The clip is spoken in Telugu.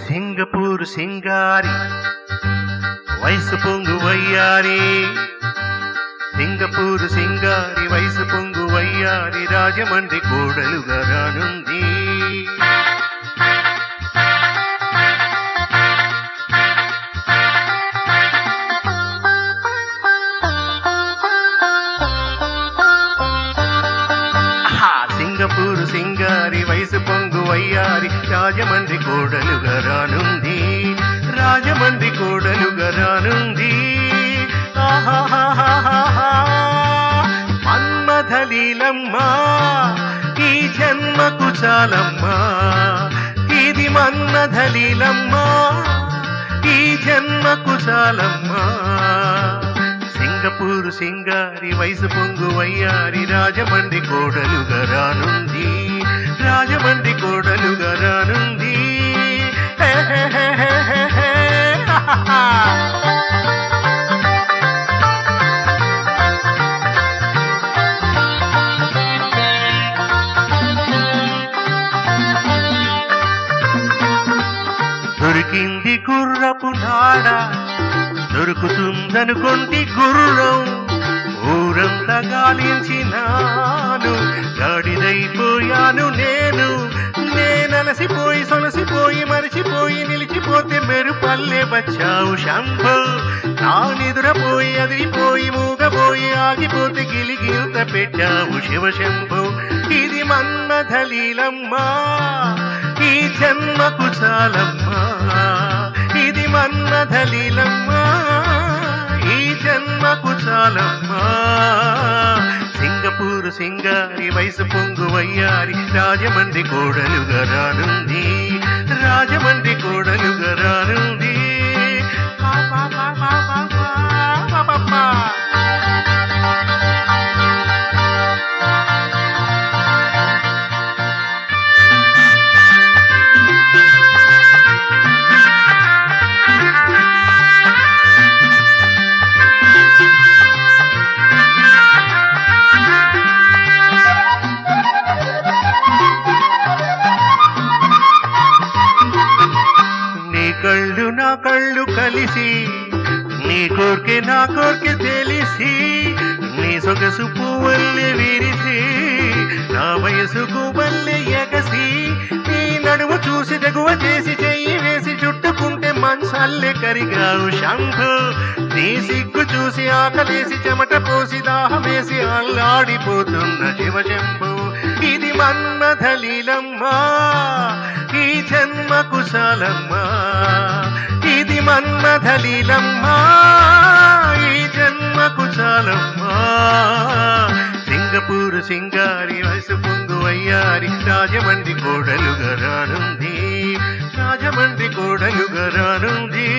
సింగపూర్ సింగారి వయసు పొంగు వయ్యారి, సింగపూర్ సింగారి వయసు పొంగు వయ్యారి, రాజమండ్రి కోడలుగా రానుంది. సింగపూర్ సింగారి వయసు పొంగు వయ్యారి, రాజమండ్రి కోడలుగా రానుంది, రాజమండ్రి కోడలుగా రానుంది. మన్మథలీలమ్మా ఈ జన్మకు చాలమ్మా, ఇది మన్మథలీలమ్మా ఈ జన్మకు చాలమ్మా. సింగపూర్ సింగారి వయసు పొంగు వయ్యారి, రాజమండ్రి కోడలుగా రానుంది, రాజమండ్రి కోడలుగా రానుంది. దొరికింది గుర్రపు నాడ, దొరుకుతుందనుకొంటి గుర్రం, ఊరంతా గాలించినాను, గాడిదైపోయాను నేను. నేనలసిపోయి సొలసిపోయి మరిచిపోయి నిలిచిపోతే మెరుపల్లె వచ్చావు శంభో. నా నిదురపోయి అదిరిపోయి మూగపోయి ఆగిపోతే గిలిగిల్త పెట్టావు శివశంభో. ఇది మన్మథలీలమ్మా ఈ జన్మకు చాలమ్మా, ఇది మన్మథలీలమ్మా ఈ జన్మకు చాలమ్మా. సింగపూర్ సింగారి వయసు పొంగు వయ్యారి, రాజమండ్రి కోడలుగా రానుంది, రాజమండ్రి కోడలుగా రానుంది. కళ్ళు నా కళ్ళు కలిసి, నీ కోర్కె నా కోర్కె తెలిసి, నీ సొగసు పువ్వుల్ని విరిసి, నా వయసుకు మల్లె ఎగసి, నీ నడుము చూసి తెగువ చేసి చెయ్యి వేసి చుట్టుకుంటే మంచల్లె కరిగావు శంభో. నీ సిగ్గు చూసి ఆకలేసి చెమట పోసి దాహమేసి అల్లాడిపోతున్న శివశంభో. ఇది మన్మథలీలమ్మా ఈ జన్మకు చాలమ్మా, ఇది మన్మథలీలమ్మా ఈ జన్మకు చాలమ్మా. సింగపూర్ సింగారి వయసు పొంగు వయ్యారి, రాజమండ్రి కోడలుగా రానుంది, రాజమండ్రి కోడలుగా రానుంది.